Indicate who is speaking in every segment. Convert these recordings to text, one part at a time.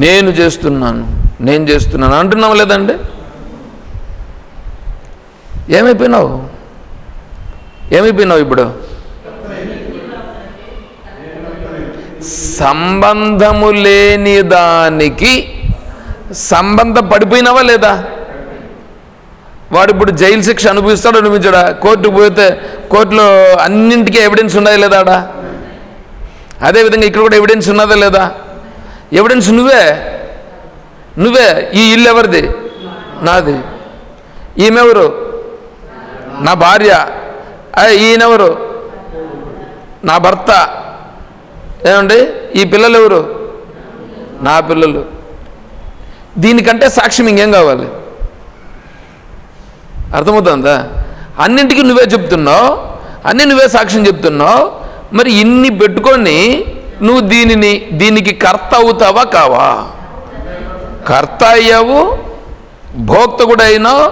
Speaker 1: నేను చేస్తున్నాను అంటున్నావు లేదండి? ఏమైపోయినావు ఇప్పుడు? సంబంధము లేని దానికి సంబంధ పడిపోయినావా లేదా? వాడు ఇప్పుడు జైలు శిక్ష అనుభవిస్తాడు, అనుభవించాడా? కోర్టుకు పోతే కోర్టులో అన్నింటికీ ఎవిడెన్స్ ఉన్నదా లేదా? అదేవిధంగా ఇక్కడ కూడా ఎవిడెన్స్ ఉన్నదా లేదా? ఎవిడెన్స్ నువ్వే. ఈ ఇల్లు ఎవరిది? నాది. ఈమెవరు? నా భార్య. ఈయనెవరు? నా భర్త. ఏమండి? ఈ పిల్లలు ఎవరు? నా పిల్లలు. దీనికంటే సాక్ష్యం ఇంకేం కావాలి? అర్థమవుతుందా? అన్నింటికీ నువ్వే చెప్తున్నావు, అన్నీ నువ్వే సాక్ష్యం చెప్తున్నావు. మరి ఇన్ని పెట్టుకొని నువ్వు దీనికి కర్త అవుతావా కావా? కర్త అయ్యావు, భోక్త కూడా అయినావు.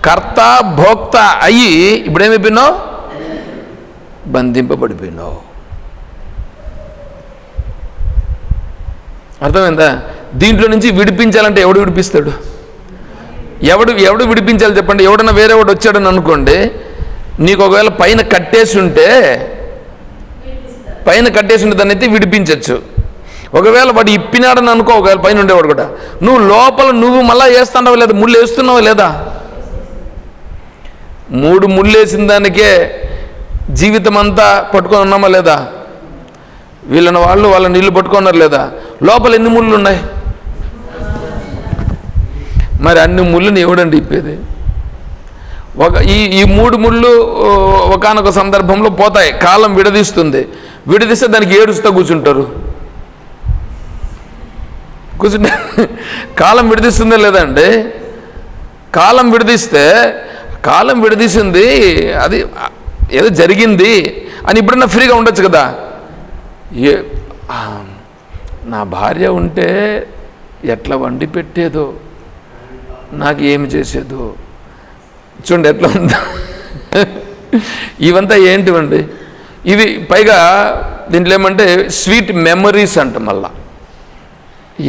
Speaker 1: కర్త భోక్త అయ్యి ఇప్పుడేమైపోయినావు? బంధింపబడిపోయినావు. అర్థమైందా? దీంట్లో నుంచి విడిపించాలంటే ఎవడు విడిపిస్తాడు? ఎవడు విడిపించాలి చెప్పండి? ఎవడన్నా వేరే వాడు వచ్చాడని అనుకోండి, నీకు ఒకవేళ పైన కట్టేసి ఉంటే దాన్ని అయితే విడిపించవచ్చు. ఒకవేళ వాడు ఇప్పినాడని అనుకో, ఒకవేళ పైన ఉండేవాడు కూడా, నువ్వు లోపల మళ్ళా వేస్తున్నావా లేదా? ముళ్ళు వేస్తున్నావా లేదా? 3 ముళ్ళు వేసిన దానికే జీవితం అంతా పట్టుకొని ఉన్నామా లేదా? వాళ్ళ నీళ్ళు పట్టుకున్నారు లేదా? లోపల ఎన్ని ముళ్ళు ఉన్నాయి? మరి అన్ని ముళ్ళుని ఎవడండి ఇప్పేది? ఈ 3 ముళ్ళు ఒకానొక సందర్భంలో పోతాయి, కాలం విడదీస్తే దానికి ఏడుస్తూ కూర్చుంటారు. కాలం విడదీస్తుందే లేదండి? కాలం విడదీసింది, అది ఏదో జరిగింది అని ఇప్పుడన్నా ఫ్రీగా ఉండొచ్చు కదా. నా భార్య ఉంటే ఎట్లా వండి పెట్టేదో, నాకు ఏమి చేసేదో, చూడండి ఎట్లా ఉందా. ఇవంతా ఏంటివండి? ఇవి పైగా దీంట్లో ఏమంటే స్వీట్ మెమరీస్ అంట. మళ్ళా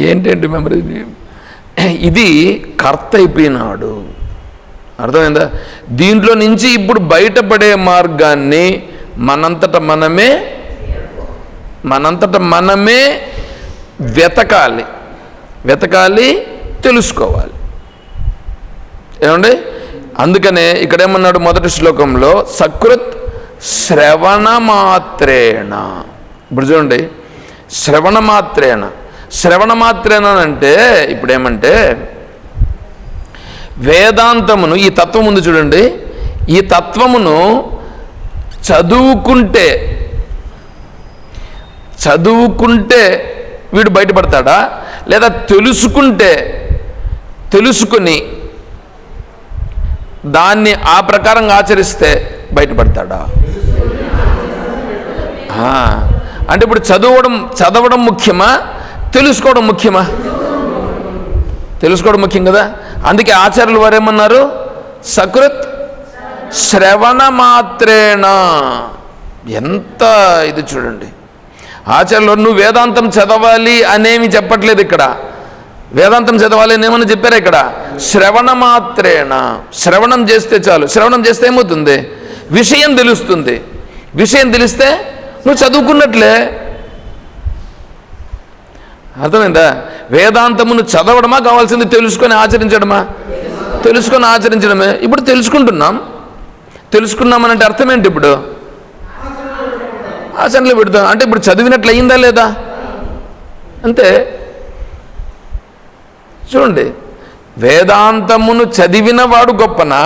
Speaker 1: ఏంటంటే మెమరీ, ఇది కర్త అయిపోయినాడు. అర్థమైందా? దీంట్లో నుంచి ఇప్పుడు బయటపడే మార్గాన్ని మనంతట మనమే వెతకాలి, తెలుసుకోవాలి. ఏమండి? అందుకనే ఇక్కడ ఏమన్నాడు మొదటి శ్లోకంలో? సకృత్ శ్రవణ మాత్రేణ. ఇప్పుడు చూడండి, శ్రవణ మాత్రేణ అంటే ఇప్పుడేమంటే వేదాంతమును, ఈ తత్వం ఉంది చూడండి, ఈ తత్వమును చదువుకుంటే వీడు బయటపడతాడా? లేదా తెలుసుకుని దాన్ని ఆ ప్రకారంగా ఆచరిస్తే బయటపడతాడా? అంటే ఇప్పుడు చదవడం ముఖ్యమా, తెలుసుకోవడం ముఖ్యమా? తెలుసుకోవడం ముఖ్యం కదా. అందుకే ఆచార్యులు వారు ఏమన్నారు? సకృత్ శ్రవణ మాత్రేణ. ఎంత ఇది చూడండి. ఆచార్యులు నువ్వు వేదాంతం చదవాలి అనేమి చెప్పట్లేదు ఇక్కడ. వేదాంతం చదవాలి అని ఏమన్నా చెప్పారా ఇక్కడ? శ్రవణ మాత్రేణ. శ్రవణం చేస్తే చాలు. శ్రవణం చేస్తే ఏమవుతుంది? విషయం తెలుస్తుంది. విషయం తెలిస్తే నువ్వు చదువుకున్నట్లే. అర్థమైందా? వేదాంతమును చదవడమా కావాల్సింది తెలుసుకొని ఆచరించడమే. ఇప్పుడు తెలుసుకున్నామనంటే అర్థం ఏంటి? ఇప్పుడు ఆచరణలో పెడతాం అంటే ఇప్పుడు చదివినట్లు అయిందా లేదా? అంతే. చూడండి, వేదాంతమును చదివినవాడు గొప్పనా,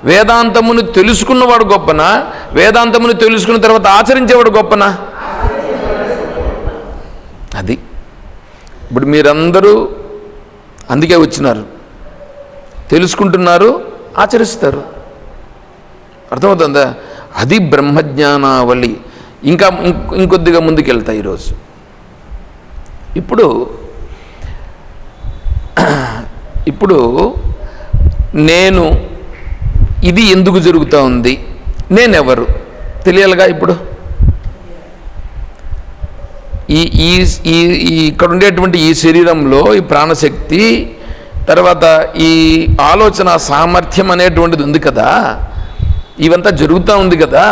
Speaker 1: వేదాంతమును తెలుసుకున్నవాడు గొప్పనా, వేదాంతమును తెలుసుకున్న తర్వాత ఆచరించేవాడు గొప్పనా? అది ఇప్పుడు మీరందరూ అందుకే వచ్చినారు. తెలుసుకుంటున్నారు, ఆచరిస్తారు. అర్థమవుతుందా? అది బ్రహ్మజ్ఞానావళి. ఇంకొద్దిగా ముందుకెళ్తా ఈరోజు. ఇప్పుడు నేను ఇది ఎందుకు జరుగుతూ ఉంది, నేనెవరు తెలియాలిగా. ఇప్పుడు ఈ ఈ ఈ ఇక్కడ ఉండేటువంటి ఈ శరీరంలో ఈ ప్రాణశక్తి, తర్వాత ఈ ఆలోచన సామర్థ్యం అనేటువంటిది ఉంది కదా, ఇవంతా జరుగుతూ ఉంది కదా.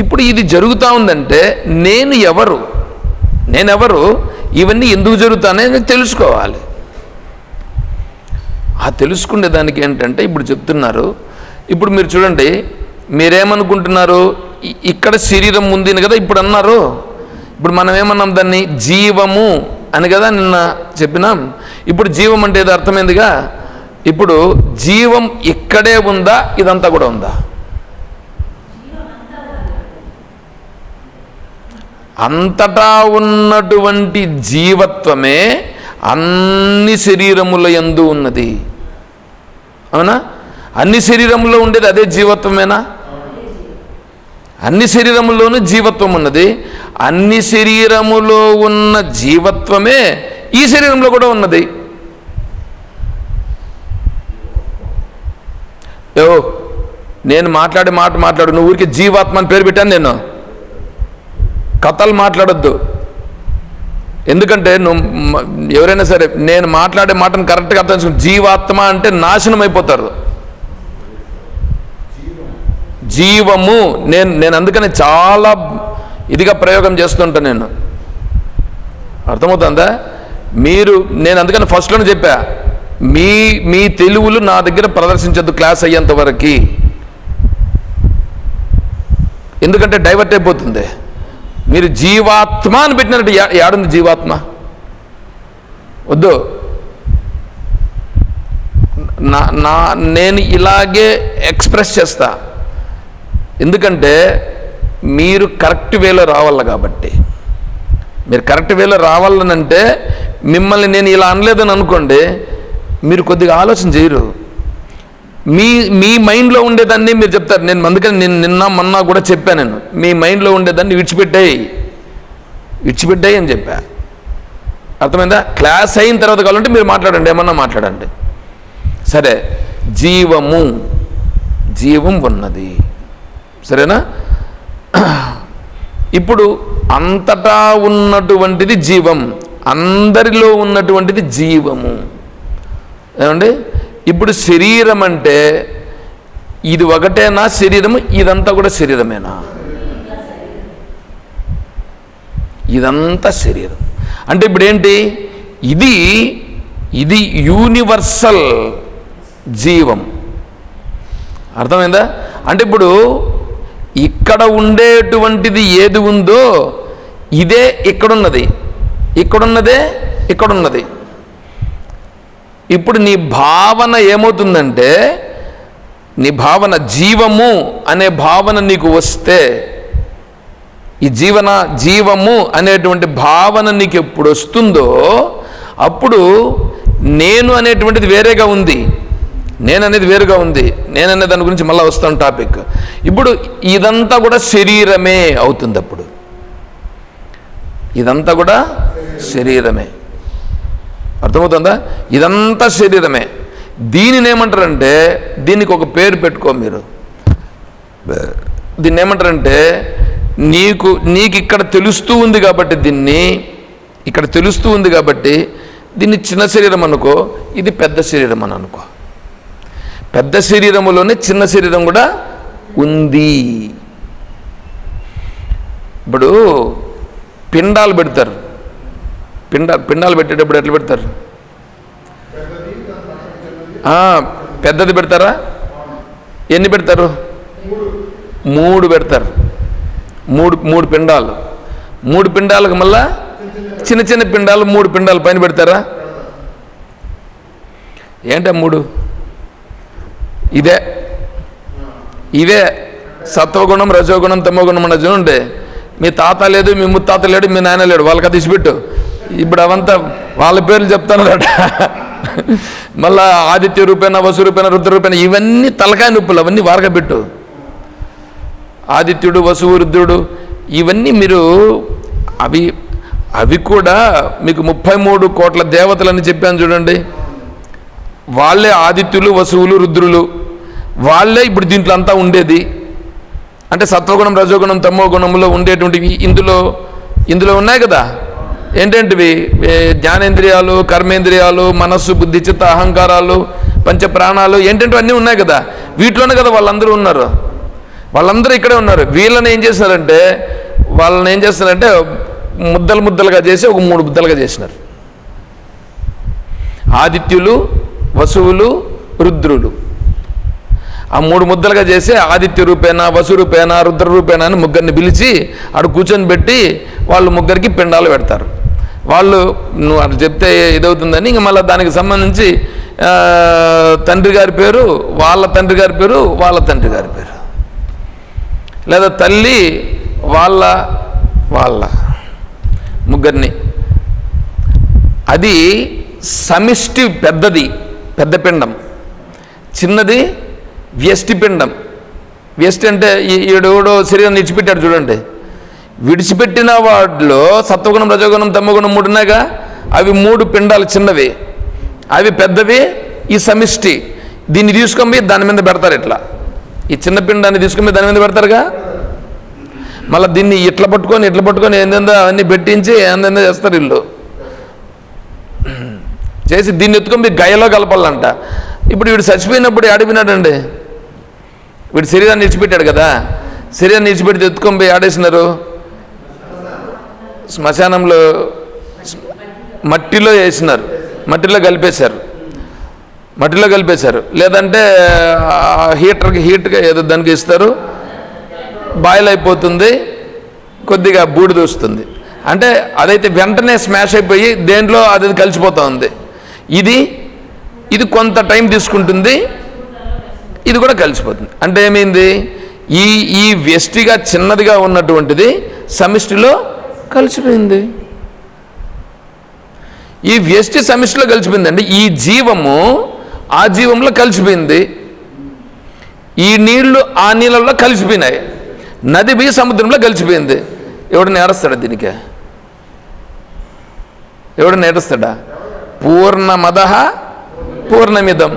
Speaker 1: ఇప్పుడు ఇది జరుగుతూ ఉందంటే నేనెవరు, ఇవన్నీ ఎందుకు జరుగుతానే తెలుసుకోవాలి. ఆ తెలుసుకునే దానికి ఏంటంటే ఇప్పుడు చెప్తున్నారు. ఇప్పుడు మీరు చూడండి, మీరేమనుకుంటున్నారు, ఇక్కడ శరీరం ఉంది కదా ఇప్పుడు అన్నారు. ఇప్పుడు మనం ఏమన్నాం, దాన్ని జీవము అని కదా నిన్న చెప్పినాం. ఇప్పుడు జీవం అంటే ఏదో అర్థమైందిగా. ఇప్పుడు జీవం ఇక్కడే ఉందా, ఇదంతా కూడా ఉందా? అంతటా ఉన్నటువంటి జీవత్వమే అన్ని శరీరముల యందు ఉన్నది. అవునా? అన్ని శరీరములో ఉండేది అదే జీవత్వమేనా? అన్ని శరీరముల్లోనూ జీవత్వం ఉన్నది. అన్ని శరీరములో ఉన్న జీవత్వమే ఈ శరీరంలో కూడా ఉన్నది. నేను మాట్లాడే మాట్లాడు, నువ్వు ఊరికి జీవాత్మ అని పేరు పెట్టాను. నేను కథలు మాట్లాడొద్దు. ఎందుకంటే ఎవరైనా సరే నేను మాట్లాడే మాటను కరెక్ట్గా అర్థం చేసుకుని, జీవాత్మ అంటే నాశనం అయిపోతారు. జీవము నేను అందుకని చాలా ఇదిగా ప్రయోగం చేస్తుంటాను. నేను అర్థమవుతుందా? నేను అందుకని ఫస్ట్లోనే చెప్పా, మీ తెలుగులు నా దగ్గర ప్రదర్శించద్దు క్లాస్ అయ్యేంత వరకు. ఎందుకంటే డైవర్ట్ అయిపోతుంది. మీరు జీవాత్మ అని పెట్టినట్టు ఏడుంది జీవాత్మ? వద్దు. నేను ఇలాగే ఎక్స్ప్రెస్ చేస్తా. ఎందుకంటే మీరు కరెక్ట్ వేలో రావాలి కాబట్టి. మీరు కరెక్ట్ వేలో రావాలనంటే మిమ్మల్ని నేను ఇలా అనలేదని అనుకోండి, మీరు కొద్దిగా ఆలోచన చేయరు. మీ మైండ్లో ఉండేదాన్ని మీరు చెప్తారు. నేను అందుకని నిన్న మొన్న కూడా చెప్పాను, నేను మీ మైండ్లో ఉండేదాన్ని విడిచిపెట్టాయి అని చెప్పా. అర్థమైందా? క్లాస్ అయిన తర్వాత కావాలంటే మీరు మాట్లాడండి, ఏమన్నా మాట్లాడండి. సరే, జీవం ఉన్నది, సరేనా? ఇప్పుడు అంతటా ఉన్నటువంటిది జీవం, అందరిలో ఉన్నటువంటిది జీవము. ఏమండి? ఇప్పుడు శరీరం అంటే ఇది ఒకటేనా శరీరము? ఇదంతా కూడా శరీరమేనా? ఇదంతా శరీరం అంటే ఇప్పుడు ఏంటి? ఇది యూనివర్సల్ జీవం. అర్థమైందా? అంటే ఇప్పుడు ఇక్కడ ఉండేటువంటిది ఏది ఉందో ఇదే ఇక్కడున్నది, ఇక్కడున్నది. ఇప్పుడు నీ భావన ఏమవుతుందంటే, నీ భావన జీవము అనే భావన నీకు వస్తే, ఈ జీవము అనేటువంటి భావన నీకు ఎప్పుడు వస్తుందో అప్పుడు నేను అనేటువంటిది వేరేగా ఉంది, నేననేది వేరుగా ఉంది. నేననే దాని గురించి మళ్ళీ వస్తాను టాపిక్. ఇప్పుడు ఇదంతా కూడా శరీరమే అవుతుంది. అప్పుడు ఇదంతా కూడా శరీరమే. అర్థమవుతుందా? ఇదంతా శరీరమే. దీనిని ఏమంటారంటే, దీనికి ఒక పేరు పెట్టుకో మీరు. దీన్ని ఏమంటారంటే, నీకు ఇక్కడ తెలుస్తూ ఉంది కాబట్టి, ఇక్కడ తెలుస్తూ ఉంది కాబట్టి దీన్ని చిన్న శరీరం అనుకో, ఇది పెద్ద శరీరం అని అనుకో. పెద్ద శరీరములోనే చిన్న శరీరం కూడా ఉంది. ఇప్పుడు పిండాలు పెడతారు. పిండాలు పెట్టేటప్పుడు ఎట్లా పెడతారు? పెద్దది పెడతారా? ఎన్ని పెడతారు? 3 పెడతారు. మూడు పిండాలు. 3 పిండాలకు మళ్ళా చిన్న చిన్న పిండాలు 3 పిండాలు పైన పెడతారా? ఏంటా 3? ఇవే సత్వగుణం, రజోగుణం, తమోగుణం అన్నది ఉండే. మీ తాత లేదు, మీ ముత్తాత లేడు, మీ నాయన లేడు, వాళ్ళకి అది ఇచ్చిపెట్టు. ఇప్పుడు అవంతా వాళ్ళ పేర్లు చెప్తానట. మళ్ళా ఆదిత్య రూపేణ, వసు రూపేణ, రుద్ర రూపేణ, ఇవన్నీ తలకాయ నొప్పులు. అవన్నీ వారగా పెట్టు. ఆదిత్యుడు, వసువు, రుద్రుడు, ఇవన్నీ మీరు అవి కూడా మీకు 33 కోట్ల దేవతలని చెప్పాను చూడండి. వాళ్ళే ఆదిత్యులు, వసువులు, రుద్రులు. వాళ్ళే ఇప్పుడు దీంట్లో అంతా ఉండేది. అంటే సత్వగుణం, రజోగుణం, తమో గుణంలో ఉండేటువంటివి ఇందులో ఇందులో ఉన్నాయి కదా. ఏంటంటివి? జ్ఞానేంద్రియాలు, కర్మేంద్రియాలు, మనస్సు, బుద్ధి, చిత్త, అహంకారాలు, పంచ ప్రాణాలు, ఏంటంటే అన్నీ ఉన్నాయి కదా. వీటిలోనే కదా వాళ్ళందరూ ఉన్నారు. వాళ్ళందరూ ఇక్కడే ఉన్నారు. వాళ్ళని ఏం చేస్తారంటే ముద్దలుగా చేసి ఒక 3 ముద్దలుగా చేసినారు. ఆదిత్యులు, వసువులు, రుద్రులు. ఆ 3 ముద్దలుగా చేసి ఆదిత్య రూపేణ, వసు రూపేణ, రుద్ర రూపేణ అని ముగ్గురిని పిలిచి అక్కడ కూర్చొని పెట్టి వాళ్ళు ముగ్గురికి పిండాలు పెడతారు. వాళ్ళు నువ్వు అటు చెప్తే ఇదవుతుందని ఇంక మళ్ళీ దానికి సంబంధించి తండ్రి గారి పేరు, వాళ్ళ తండ్రి గారి పేరు, వాళ్ళ తండ్రి గారి పేరు, లేదా తల్లి వాళ్ళ ముగ్గురిని. అది సమిష్టి పెద్దది, పెద్ద పిండం. చిన్నది వ్యష్టి పిండం. వ్యష్టి అంటే ఈడోడో శరీరం విడిచిపెట్టాడు చూడండి. విడిచిపెట్టిన వాటిలో సత్వగుణం, రజోగుణం, తమోగుణం 3 ఉన్నాయిగా. అవి 3 పిండాలు చిన్నవి, అవి పెద్దవి. ఈ సమిష్టి దీన్ని తీసుకొని దాని మీద పెడతారు. ఇట్లా ఈ చిన్న పిండాన్ని తీసుకొని దాని మీద పెడతారుగా. మళ్ళీ దీన్ని ఇట్లా పట్టుకొని ఏందో అవన్నీ పెట్టించి ఏందో చేస్తారు వీళ్ళు. చేసి దీన్ని ఎత్తుకొని గయలో కలపాలంట. ఇప్పుడు వీడు చచ్చిపోయినప్పుడు ఆడిపోయినాడండి. వీడు శరీరాన్ని విడిచిపెట్టాడు కదా. శరీరాన్ని విడిచిపెట్టి ఎత్తుకొని పోయి ఆడేసినారు శ్మశానంలో, మట్టిలో వేసినారు, మట్టిలో కలిపేశారు. లేదంటే హీట్గా ఏదో దానికి ఇస్తారు, బాయిల్ అయిపోతుంది, కొద్దిగా బూడిద వస్తుంది. అంటే అదైతే వెంటనే స్మాష్ అయిపోయి దేంట్లో అది కలిసిపోతూ ఉంది. ఇది కొంత టైం తీసుకుంటుంది, ఇది కూడా కలిసిపోతుంది. అంటే ఏమైంది? ఈ వ్యష్టిగా చిన్నదిగా ఉన్నటువంటిది సమిష్టిలో కలిసిపోయింది. ఈ వ్యష్టి సమిష్టిలో కలిసిపోయింది. అంటే ఈ జీవము ఆ జీవంలో కలిసిపోయింది. ఈ నీళ్లు ఆ నీళ్ళల్లో కలిసిపోయినాయి. నది బి సముద్రంలో కలిసిపోయింది. ఎవడన్నా ఏడుస్తాడా దీనికి? ఎవడన్నా ఏడుస్తాడా? పూర్ణమదః పూర్ణమిదం.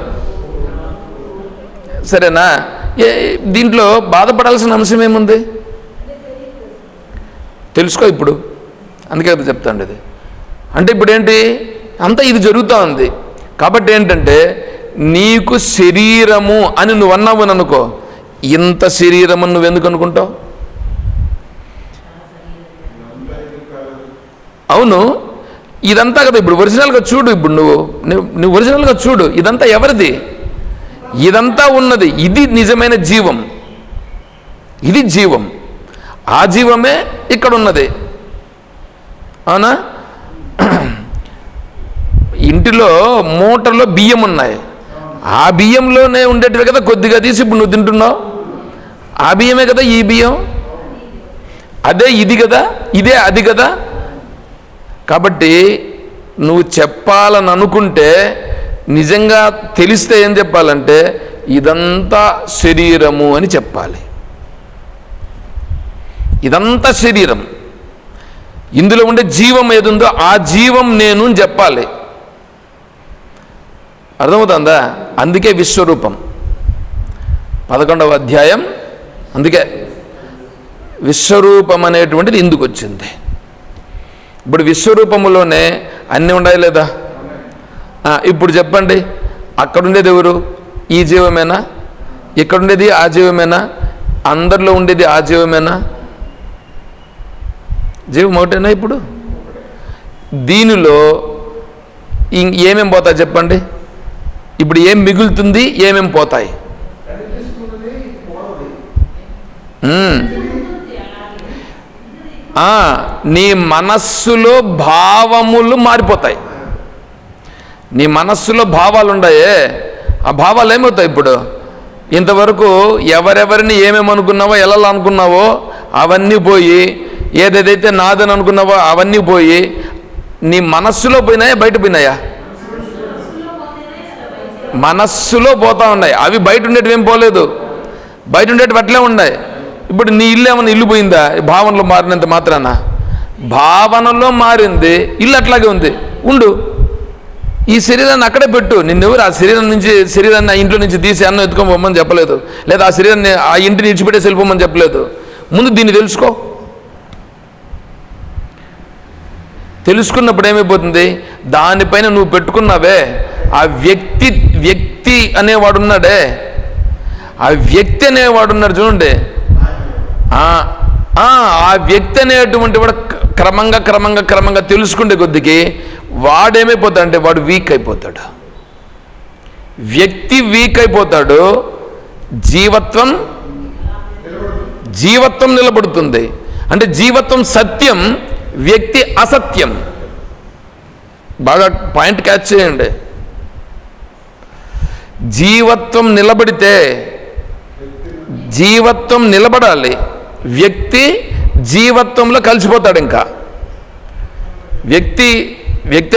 Speaker 1: సరేనా? దీంట్లో బాధపడాల్సిన అంశం ఏముంది? తెలుసుకో ఇప్పుడు. అందుకే కదా చెప్తాండి ఇది. అంటే ఇప్పుడు ఏంటి? అంతా ఇది జరుగుతూ ఉంది. కాబట్టి ఏంటంటే నీకు శరీరము అని నువ్వు అన్నావు అనుకో, ఇంత శరీరము నువ్వు ఎందుకు అనుకుంటావు? అవును, ఇదంతా కదా. ఇప్పుడు ఒరిజినల్గా చూడు. ఇప్పుడు నువ్వు ఒరిజినల్గా చూడు. ఇదంతా ఎవరిది? ఇదంతా ఉన్నది. ఇది నిజమైన జీవం. ఇది జీవం. ఆ జీవమే ఇక్కడ ఉన్నది. అవునా? ఇంటిలో మూటలో బియ్యం ఉన్నాయి. ఆ బియ్యంలోనే ఉండేటివి కదా కొద్దిగా తీసి ఇప్పుడు నువ్వు తింటున్నావు. ఆ బియ్యమే కదా ఈ బియ్యం. అదే ఇది కదా, ఇదే అది కదా. కాబట్టి నువ్వు చెప్పాలని అనుకుంటే, నిజంగా తెలిస్తే ఏం చెప్పాలంటే ఇదంతా శరీరము అని చెప్పాలి. ఇదంతా శరీరం. ఇందులో ఉండే జీవం ఏదుందో ఆ జీవం నేను అని చెప్పాలి. అర్థమవుతుందా? అందుకే విశ్వరూపం 11వ అధ్యాయం. అందుకే విశ్వరూపం అనేటువంటిది ఎందుకు వచ్చింది? ఇప్పుడు విశ్వరూపములోనే అన్నీ ఉన్నాయి లేదా? ఇప్పుడు చెప్పండి, అక్కడుండేది ఎవరు? ఈ జీవమేనా? ఇక్కడుండేది ఆ జీవమేనా? అందరిలో ఉండేది ఆ జీవమేనా? జీవం ఒకటేనా? ఇప్పుడు దీనిలో ఏమేం పోతాయి చెప్పండి? ఇప్పుడు ఏం మిగులుతుంది, ఏమేం పోతాయి? నీ మనస్సులో భావములు మారిపోతాయి. నీ మనస్సులో భావాలు ఉన్నాయే, ఆ భావాలు ఏమవుతాయి? ఇప్పుడు ఇంతవరకు ఎవరెవరిని ఏమేమి అనుకున్నావో, ఎలా అనుకున్నావో అవన్నీ పోయి, ఏదేదైతే నాదని అనుకున్నావో అవన్నీ పోయి నీ మనస్సులో పోయినాయా, బయట పోయినాయా? మనస్సులో పోతా ఉన్నాయి. అవి బయట ఉండేటివి ఏం పోలేదు, బయట ఉండేటివి అట్లే ఉన్నాయి. ఇప్పుడు నీ ఇల్లు ఏమన్నా ఇల్లు పోయిందా? భావనలో మారినంత మాత్రాన? భావనలో మారింది, ఇల్లు అట్లాగే ఉంది. ఉండు, ఈ శరీరాన్ని అక్కడే పెట్టు. నిన్నెవరు ఆ శరీరాన్ని ఆ ఇంట్లో నుంచి తీసి అన్నం ఎత్తుకొని పోమని చెప్పలేదు, లేదా ఆ శరీరాన్ని ఆ ఇంటిని విడిచిపెట్టేసి వెళ్ళిపోమని చెప్పలేదు. ముందు దీన్ని తెలుసుకో. తెలుసుకున్నప్పుడు ఏమైపోతుంది, దానిపైన నువ్వు పెట్టుకున్నావే ఆ వ్యక్తి అనేవాడు ఉన్నాడే, ఆ వ్యక్తి అనేవాడు ఉన్నాడు చూడండి, ఆ వ్యక్తి అనేటువంటి వాడు క్రమంగా తెలుసుకుంటే కొద్దికి వాడేమైపోతాడంటే వాడు వీక్ అయిపోతాడు. వ్యక్తి వీక్ అయిపోతాడు, జీవత్వం నిలబడుతుంది. అంటే జీవత్వం సత్యం, వ్యక్తి అసత్యం. బాగా పాయింట్ క్యాచ్ చేయండి. జీవత్వం నిలబడాలి, వ్యక్తి జీవత్వంలో కలిసిపోతాడు. ఇంకా వ్యక్తి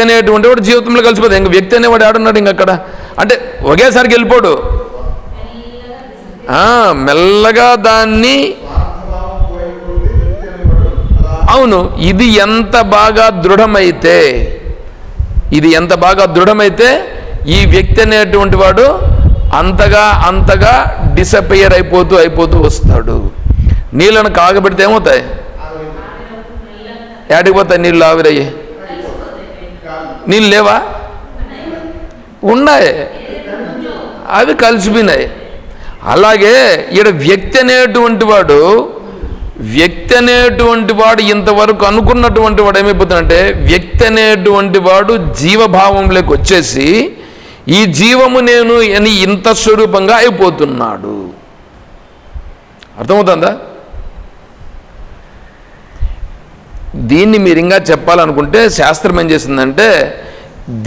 Speaker 1: అనేటువంటి వాడు జీవితంలో కలిసిపోతాడు. ఇంకా వ్యక్తి అనేవాడు ఆడున్నాడు ఇంక అక్కడ. అంటే ఒకేసారికి వెళ్ళిపోడు, మెల్లగా దాన్ని. అవును, ఇది ఎంత బాగా దృఢమైతే ఈ వ్యక్తి అనేటువంటి వాడు అంతగా డిసపియర్ అయిపోతూ వస్తాడు. నీళ్ళను కాగబెడితే ఏమవుతాయి, ఏడిపోతాయి నీళ్ళు, ఆవిరయ్యి. నీళ్ళు లేవా, ఉన్నాయి, అవి కలిసిపోయినాయి. అలాగే ఈడ వ్యక్తి అనేటువంటి వాడు ఇంతవరకు అనుకున్నటువంటి వాడు ఏమైపోతాడంటే, వ్యక్తి అనేటువంటి వాడు జీవభావంలోకి వచ్చేసి ఈ జీవము నేను అని ఇంత స్వరూపంగా అయిపోతున్నాడు. అర్థమవుతుందా? దీన్ని మీరు ఇంకా చెప్పాలనుకుంటే శాస్త్రం ఏం చేసిందంటే,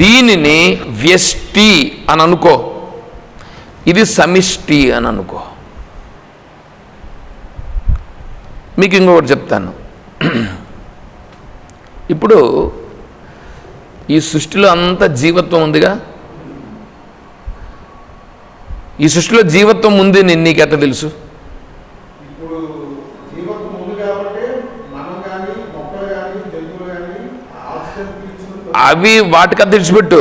Speaker 1: దీనిని వ్యష్టి అని అనుకో, ఇది సమిష్టి అని అనుకో. మీకు ఇంకొకటి చెప్తాను. ఇప్పుడు ఈ సృష్టిలో అంతా జీవత్వం ఉందిగా, ఈ సృష్టిలో జీవత్వం ఉంది నీకు ఎట్లా తెలుసు? అవి వాటికి తెచ్చిపెట్టు,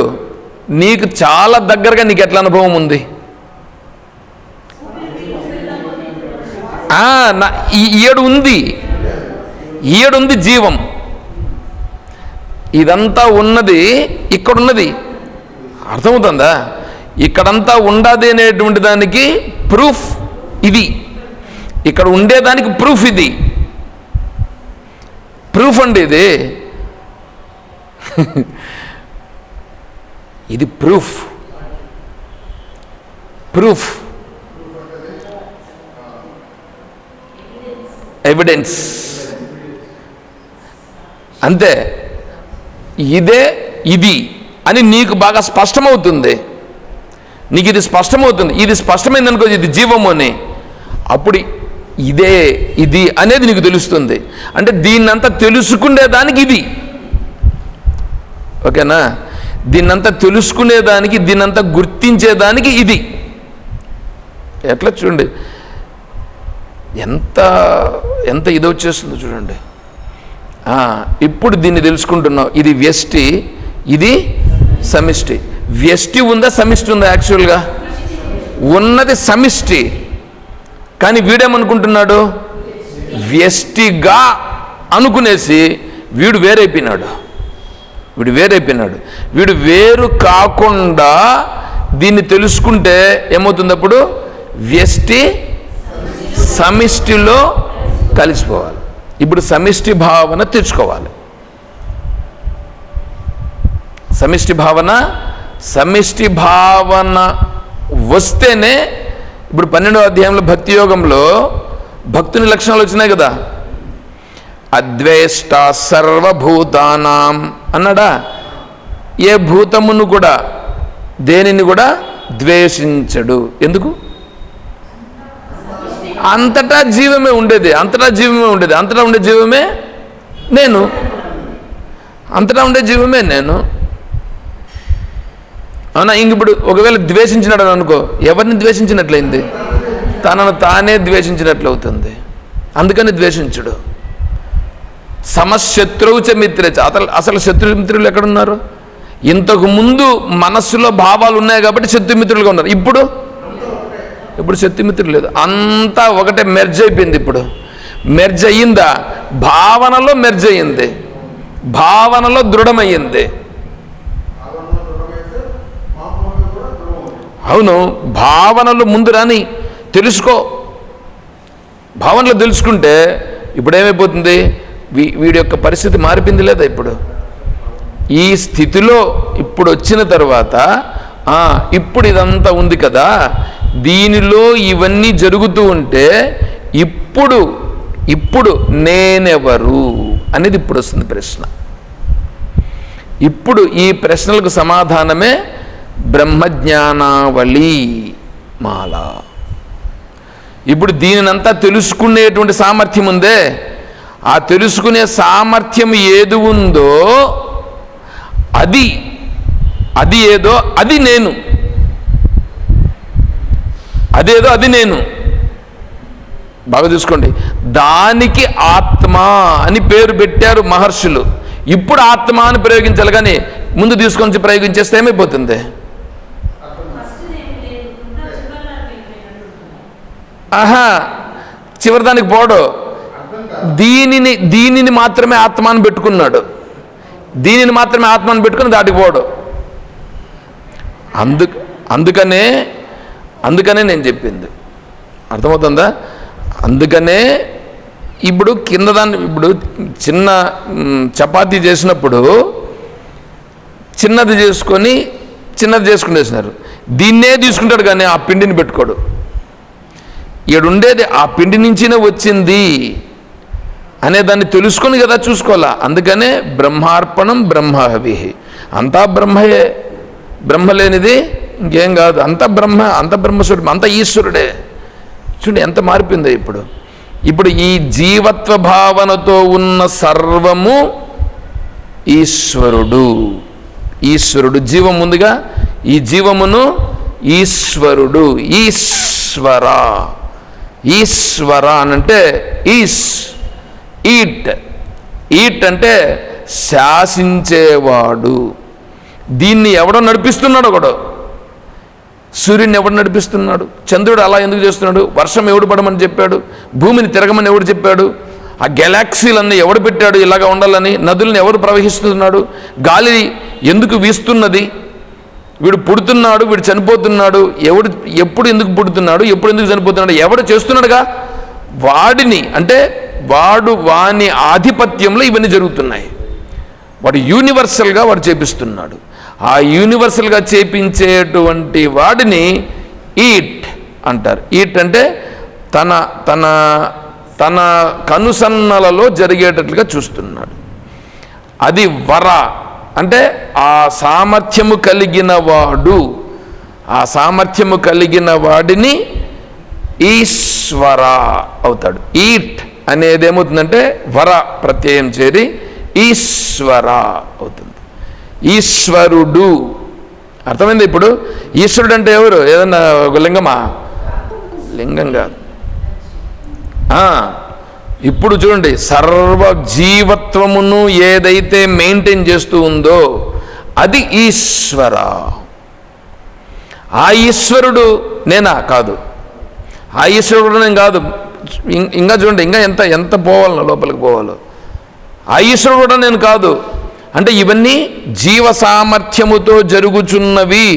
Speaker 1: నీకు చాలా దగ్గరగా నీకు ఎట్లా అనుభవం ఉంది? ఈయడుంది జీవం, ఇదంతా ఉన్నది ఇక్కడున్నది. అర్థమవుతుందా? ఇక్కడంతా ఉండదు అనేటువంటి దానికి ప్రూఫ్ ఇది, ఇక్కడ ఉండేదానికి ప్రూఫ్ ఇది. ప్రూఫ్ అండి ఇది. ఇది ప్రూఫ్ ఎవిడెన్స్ అంతే. ఇది అని నీకు బాగా స్పష్టమవుతుంది. నీకు ఇది స్పష్టమవుతుంది. ఇది స్పష్టమైంది అనుకో, ఇది జీవము అని, అప్పుడు ఇది అనేది నీకు తెలుస్తుంది. అంటే దీన్నంతా తెలుసుకునేదానికి ఇది, ఓకేనా? దీన్నంతా తెలుసుకునేదానికి, దీన్నంతా గుర్తించేదానికి ఇది. ఎట్లా చూడండి, ఎంత ఇది వచ్చేస్తుందో చూడండి. ఇప్పుడు దీన్ని తెలుసుకుంటున్నావు, ఇది వ్యష్టి, ఇది సమిష్టి. వ్యష్టి ఉందా సమిష్టి ఉందా? యాక్చువల్గా ఉన్నది సమిష్టి, కానీ వీడేమనుకుంటున్నాడు, వ్యష్టిగా అనుకునేసి వీడు వేరైపోయినాడు. వీడు వేరు కాకుండా దీన్ని తెలుసుకుంటే ఏమవుతుంది? అప్పుడు వ్యష్టి సమిష్టిలో కలిసిపోవాలి. ఇప్పుడు సమిష్టి భావన తెచ్చుకోవాలి. సమిష్టి భావన వస్తేనే, ఇప్పుడు 12వ అధ్యాయంలో భక్తి యోగంలో భక్తుని లక్షణాలు వచ్చినాయి కదా. అద్వేష్ట సర్వభూతానాం అన్నాడా? ఏ భూతమును కూడా, దేనిని కూడా ద్వేషించడు. ఎందుకు? అంతటా జీవమే ఉండేది. అంతటా ఉండే జీవమే నేను. అవునా? ఇప్పుడు ఒకవేళ ద్వేషించినాడు అనుకో, ఎవరిని ద్వేషించినట్లయింది? తనను తానే ద్వేషించినట్లవుతుంది. అందుకని ద్వేషించుడు. సమశత్రువుచ మిత్రచ. అసలు శత్రుమిత్రులు ఎక్కడున్నారు? ఇంతకు ముందు మనస్సులో భావాలు ఉన్నాయి కాబట్టి శత్రుమిత్రులుగా ఉన్నారు. ఇప్పుడు శత్రుమిత్రులు లేదు, అంతా ఒకటే మెర్జ్ అయిపోయింది. ఇప్పుడు మెర్జ్ అయ్యిందా? భావనలో మెర్జ్ అయ్యింది. భావనలో దృఢమయ్యింది. అవును, భావనలు ముందు రాని తెలుసుకో. భావనలు తెలుసుకుంటే ఇప్పుడు ఏమైపోతుంది, వీడి యొక్క పరిస్థితి మారిపోయింది లేదా? ఇప్పుడు ఈ స్థితిలో ఇప్పుడు వచ్చిన తర్వాత ఇప్పుడు ఇదంతా ఉంది కదా, దీనిలో ఇవన్నీ జరుగుతూ ఉంటే ఇప్పుడు నేనెవరు అనేది ఇప్పుడు వస్తుంది ప్రశ్న. ఇప్పుడు ఈ ప్రశ్నలకు సమాధానమే బ్రహ్మజ్ఞానావళి మాల. ఇప్పుడు దీనినంతా తెలుసుకునేటువంటి సామర్థ్యం ఉందే, ఆ తెలుసుకునే సామర్థ్యం ఏది ఉందో అది ఏదో అది నేను, అదేదో అది నేను. బాగా చూసుకోండి, దానికి ఆత్మ అని పేరు పెట్టారు మహర్షులు. ఇప్పుడు ఆత్మ అని ప్రయోగించాలి, కానీ ముందు తీసుకొని ప్రయోగించేస్తే ఏమైపోతుంది? చివరిదానికి పోడు. దీనిని మాత్రమే ఆత్మాను పెట్టుకున్నాడు, దీనిని మాత్రమే ఆత్మను పెట్టుకుని దాటికి పోడు. అందుకనే నేను చెప్పింది అర్థమవుతుందా? అందుకనే ఇప్పుడు ఇప్పుడు చిన్న చపాతీ చేసినప్పుడు చిన్నది చేసుకునేసినారు, దీన్నే తీసుకుంటాడు కానీ ఆ పిండిని పెట్టుకోడు. ఈడుండేది ఆ పిండి నుంచినే వచ్చింది అనే దాన్ని తెలుసుకొని కదా చూసుకోవాలా. అందుకనే బ్రహ్మార్పణం బ్రహ్మహవి, అంతా బ్రహ్మయే, బ్రహ్మ లేనిది ఇంకేం కాదు, అంత బ్రహ్మస్వరూపం, అంత ఈశ్వరుడే. చూడండి ఎంత మారిపోయిందో ఇప్పుడు ఈ జీవత్వ భావనతో ఉన్న సర్వము ఈశ్వరుడు జీవం ఉందిగా, ఈ జీవమును ఈశ్వరుడు, ఈశ్వర అనంటే ఈట్ అంటే శాసించేవాడు. దీన్ని ఎవడో నడిపిస్తున్నాడు, ఒకడు. సూర్యుని ఎవడు నడిపిస్తున్నాడు? చంద్రుడు అలా ఎందుకు చేస్తున్నాడు? వర్షం ఎవడు పడమని చెప్పాడు? భూమిని తిరగమని ఎవడు చెప్పాడు? ఆ గెలాక్సీలన్నీ ఎవడు పెట్టాడు ఇలాగా ఉండాలని? నదులను ఎవరు ప్రవహిస్తున్నాడు? గాలి ఎందుకు వీస్తున్నది? వీడు పుడుతున్నాడు, వీడు చనిపోతున్నాడు, ఎప్పుడు ఎందుకు పుడుతున్నాడు, ఎప్పుడు ఎందుకు చనిపోతున్నాడు? ఎవడు చేస్తున్నాడుగా, వాడిని అంటే వాని ఆధిపత్యంలో ఇవన్నీ జరుగుతున్నాయి. వాడు యూనివర్సల్గా వాడు చేపిస్తున్నాడు. ఆ యూనివర్సల్గా చేపించేటువంటి వాడిని ఈట్ అంటారు. ఈట్ అంటే తన కనుసన్నలలో జరిగేటట్లుగా చూస్తున్నాడు. అది వర అంటే ఆ సామర్థ్యము కలిగిన వాడిని ఈశ్వర అవుతాడు. ఈట్ అనేది ఏమవుతుందంటే వర ప్రత్యయం చేరి ఈశ్వర అవుతుంది. ఈశ్వరుడు అర్థమైంది. ఇప్పుడు ఈశ్వరుడు అంటే ఎవరు? ఏదన్నా ఒక లింగమా? లింగం కాదు. ఇప్పుడు చూడండి, సర్వ జీవత్వమును ఏదైతే మెయింటైన్ చేస్తూ ఉందో అది ఈశ్వర. ఆ ఈశ్వరుడు నేనా? కాదు. ఆ ఈశ్వరుడు నేను కాదు. ఇంకా చూడండి, ఇంకా ఎంత పోవాలో, లోపలికి పోవాలో. ఆ ఈశ్వరుడు కూడా నేను కాదు. అంటే ఇవన్నీ జీవ సామర్థ్యముతో జరుగుచున్నవి.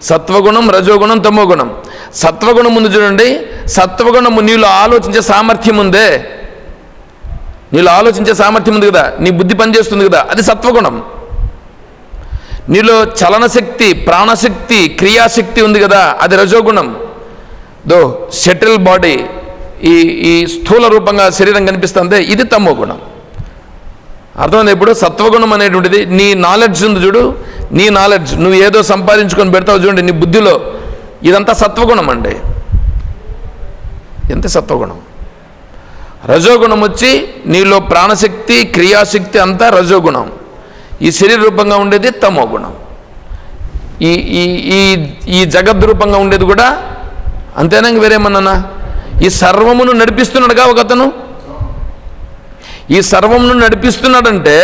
Speaker 1: సత్వగుణం, రజోగుణం, తమోగుణం. సత్వగుణం ముందు చూడండి, సత్వగుణము నీలో ఆలోచించే సామర్థ్యం ఉందే, నీలో ఆలోచించే సామర్థ్యం ఉంది కదా, నీ బుద్ధి పనిచేస్తుంది కదా, అది సత్వగుణం. నీలో చలనశక్తి, ప్రాణశక్తి, క్రియాశక్తి ఉంది కదా, అది రజోగుణం. సెటిల్ బాడీ, ఈ స్థూల రూపంగా శరీరం కనిపిస్తుంది, ఇది తమో గుణం. అర్థమైంది? ఇప్పుడు సత్వగుణం అనేటువంటిది నీ నాలెడ్జ్ ఉంది చూడు, నీ నాలెడ్జ్ నువ్వు ఏదో సంపాదించుకొని పెడతావు చూడండి నీ బుద్ధిలో, ఇదంతా సత్వగుణం అండి. ఎంత సత్వగుణం. రజోగుణం వచ్చి నీలో ప్రాణశక్తి, క్రియాశక్తి అంతా రజోగుణం. ఈ శరీర రూపంగా ఉండేది తమో గుణం. ఈ జగద్రూపంగా ఉండేది కూడా అంతేనా? వేరేమన్నానా? ఈ సర్వమును నడిపిస్తున్నాడుగా ఒక అతను. ఈ సర్వమును నడిపిస్తున్నాడంటే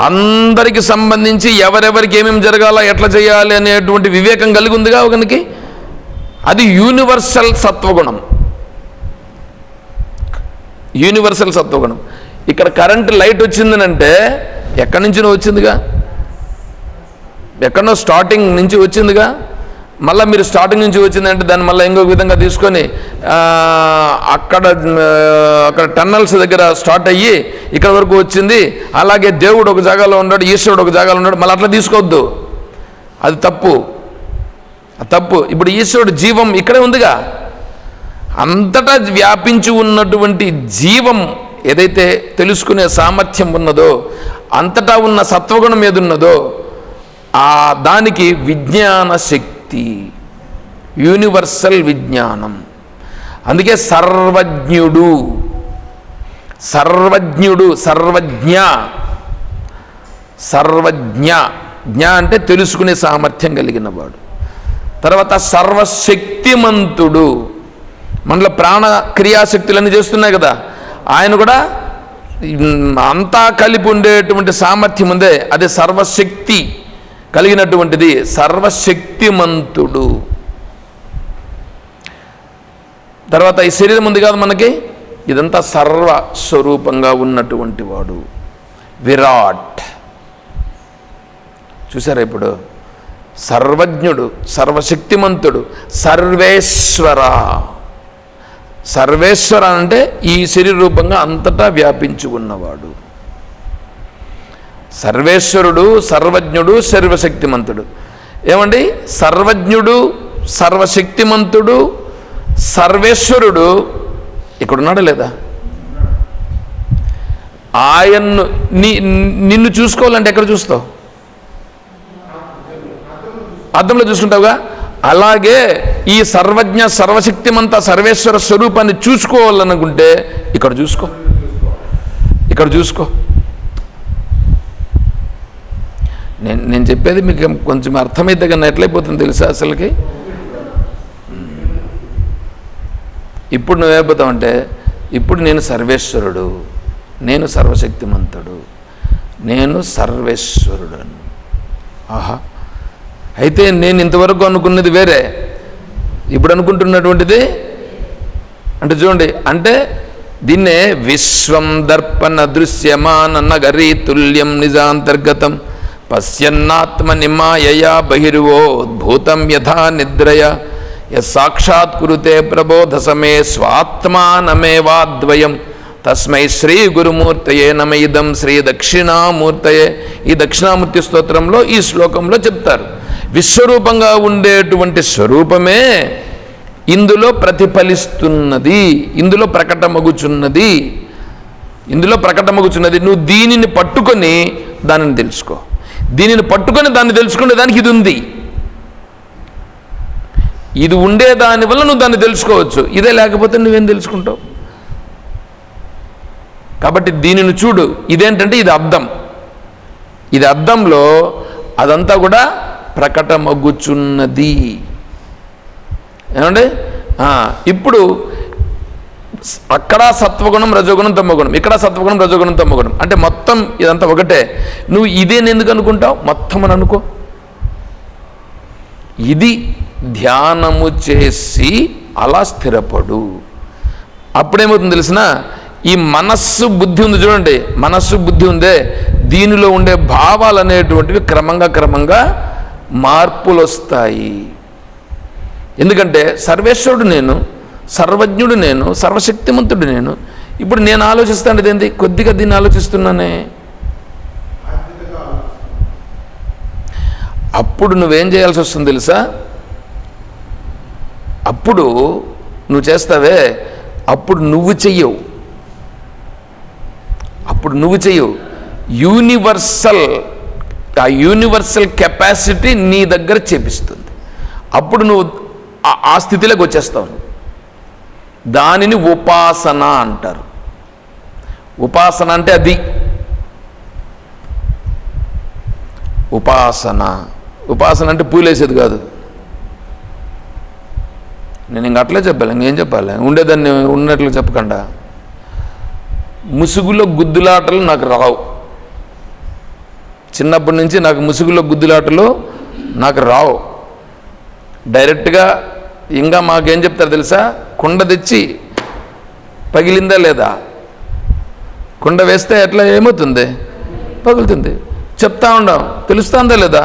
Speaker 1: అందరికి సంబంధించి ఎవరెవరికి ఏమేమి జరగాల, ఎట్లా చేయాలి అనేటువంటి వివేకం కలిగి ఉందిగా ఒకనికి. అది యూనివర్సల్ సత్వగుణం. యూనివర్సల్ సత్వగుణం. ఇక్కడ కరెంట్ లైట్ వచ్చిందనంటే ఎక్కడి నుంచి వచ్చిందిగా, ఎక్కడో స్టార్టింగ్ నుంచి వచ్చిందిగా. మళ్ళీ మీరు స్టార్టింగ్ నుంచి వచ్చిందంటే దాన్ని మళ్ళీ ఇంకొక విధంగా తీసుకొని అక్కడ టన్నల్స్ దగ్గర స్టార్ట్ అయ్యి ఇక్కడ వరకు వచ్చింది. అలాగే దేవుడు ఒక జాగాలో ఉన్నాడు, ఈశ్వరుడు ఒక జాగాలో ఉన్నాడు, మళ్ళీ అట్లా తీసుకోవద్దు, అది తప్పు. ఇప్పుడు ఈశ్వరుడు జీవం ఇక్కడే ఉందిగా. అంతటా వ్యాపించి ఉన్నటువంటి జీవం ఏదైతే తెలుసుకునే సామర్థ్యం ఉన్నదో, అంతటా ఉన్న సత్వగుణం ఏదున్నదో దానికి విజ్ఞాన శక్తి, యూనివర్సల్ విజ్ఞానం. అందుకే సర్వజ్ఞుడు, సర్వజ్ఞ అంటే తెలుసుకునే సామర్థ్యం కలిగిన వాడు. తర్వాత సర్వశక్తిమంతుడు, మనలో ప్రాణ క్రియాశక్తులన్నీ చేస్తున్నాయి కదా, ఆయన కూడా అంతా కలిపి ఉండేటువంటి సామర్థ్యం ఉందే, అదే సర్వశక్తి కలిగినటువంటిది, సర్వశక్తిమంతుడు. తర్వాత ఈ శరీరం ఉంది కాదు మనకి, ఇదంతా సర్వస్వరూపంగా ఉన్నటువంటి వాడు, విరాట్. చూసారా ఇప్పుడు, సర్వజ్ఞుడు, సర్వశక్తిమంతుడు, సర్వేశ్వర అంటే ఈ శరీర రూపంగా అంతటా వ్యాపించి ఉన్నవాడు. సర్వేశ్వరుడు, సర్వజ్ఞుడు, సర్వశక్తిమంతుడు. ఏమండి, సర్వజ్ఞుడు, సర్వశక్తిమంతుడు, సర్వేశ్వరుడు ఇక్కడున్నాడా లేదా? ఆయన్ను నిన్ను చూసుకోవాలంటే ఎక్కడ చూస్తావు? అద్దంలో చూసుకుంటావుగా. అలాగే ఈ సర్వజ్ఞ, సర్వశక్తిమంత, సర్వేశ్వర స్వరూపాన్ని చూసుకోవాలనుకుంటే ఇక్కడ చూసుకో. నేను చెప్పేది మీకు కొంచెం అర్థమైతే కన్నా ఎట్లయిపోతుంది తెలుసా అసలుకి? ఇప్పుడు నువ్వేపోతావంటే, ఇప్పుడు నేను సర్వేశ్వరుడు, నేను సర్వశక్తిమంతుడు, నేను సర్వేశ్వరుడు. ఆహా, అయితే నేను ఇంతవరకు అనుకున్నది వేరే, ఇప్పుడు అనుకుంటున్నటువంటిది అంటే చూడండి, అంటే దీన్నే విశ్వం దర్పణ దృశ్యమాన నగరీ తుల్యం నిజాంతర్గతం పశ్యన్నాత్మనిమాయయా బహిర్వోద్భూతం యథా నిద్రయ సాక్షాత్ కురుతే ప్రబోధ సమే స్వాత్మానమేవాద్వయం తస్మై శ్రీ గురుమూర్తయే నమ ఇదం శ్రీ దక్షిణామూర్తయే. ఈ దక్షిణామూర్తి స్తోత్రంలో ఈ శ్లోకంలో చెప్తారు, విశ్వరూపంగా ఉండేటువంటి స్వరూపమే ఇందులో ప్రతిఫలిస్తున్నది, ఇందులో ప్రకటమగుచున్నది. నువ్వు దీనిని పట్టుకొని దానిని తెలుసుకో, దీనిని పట్టుకొని దాన్ని తెలుసుకునే దానికి ఇది ఉంది. ఇది ఉండే దానివల్ల నువ్వు దాన్ని తెలుసుకోవచ్చు, ఇదే లేకపోతే నువ్వేం తెలుసుకుంటావు? కాబట్టి దీనిని చూడు. ఇదేంటంటే ఇది అద్దం, ఇది అద్దంలో అదంతా కూడా ప్రకటమగుచున్నది. ఏమండి, ఇప్పుడు అక్కడ సత్వగుణం, రజోగుణం, తమోగుణం, ఇక్కడ సత్వగుణం, రజోగుణం, తమోగుణం, అంటే మొత్తం ఇదంతా ఒకటే. నువ్వు ఇదేని ఎందుకు అనుకుంటావు? మొత్తం అని అనుకో. ఇది ధ్యానము చేసి అలా స్థిరపడు. అప్పుడేమవుతుంది తెలిసిన, ఈ మనస్సు బుద్ధి ఉంది చూడండి, మనస్సు బుద్ధి ఉందే, దీనిలో ఉండే భావాలు అనేటువంటివి క్రమంగా మార్పులు వస్తాయి. ఎందుకంటే సర్వేశ్వరుడు నేను, సర్వజ్ఞుడు నేను, సర్వశక్తిమంతుడు నేను. ఇప్పుడు నేను ఆలోచిస్తాను ఏంటి, కొద్దిగా దీన్ని ఆలోచిస్తున్నానే. అప్పుడు నువ్వేం చేయాల్సి వస్తుంది తెలుసా? అప్పుడు నువ్వు చేస్తావే, అప్పుడు నువ్వు చెయ్యవు, ఆ యూనివర్సల్ కెపాసిటీ నీ దగ్గర చేపిస్తుంది. అప్పుడు నువ్వు ఆ స్థితిలోకి వచ్చేస్తావు. దానిని ఉపాసన అంటారు. ఉపాసన అంటే అది ఉపాసన అంటే పూలేసేది కాదు. నేను ఇంక అట్లే చెప్పాలి, ఇంకేం చెప్పాలి? ఉండేదాన్ని ఉన్నట్లు చెప్పకుండా. ముసుగులో గుద్దులాటలు నాకు రావు, చిన్నప్పటి నుంచి నాకు ముసుగులో గుద్దులాటలు నాకు రావు. డైరెక్ట్గా ఇంకా మాకేం చెప్తారు తెలుసా? కుండ తెచ్చి పగిలిందా లేదా, కుండ వేస్తే ఎట్లా ఏమవుతుంది? పగులుతుంది. చెప్తా ఉండం, తెలుస్తుందా లేదా?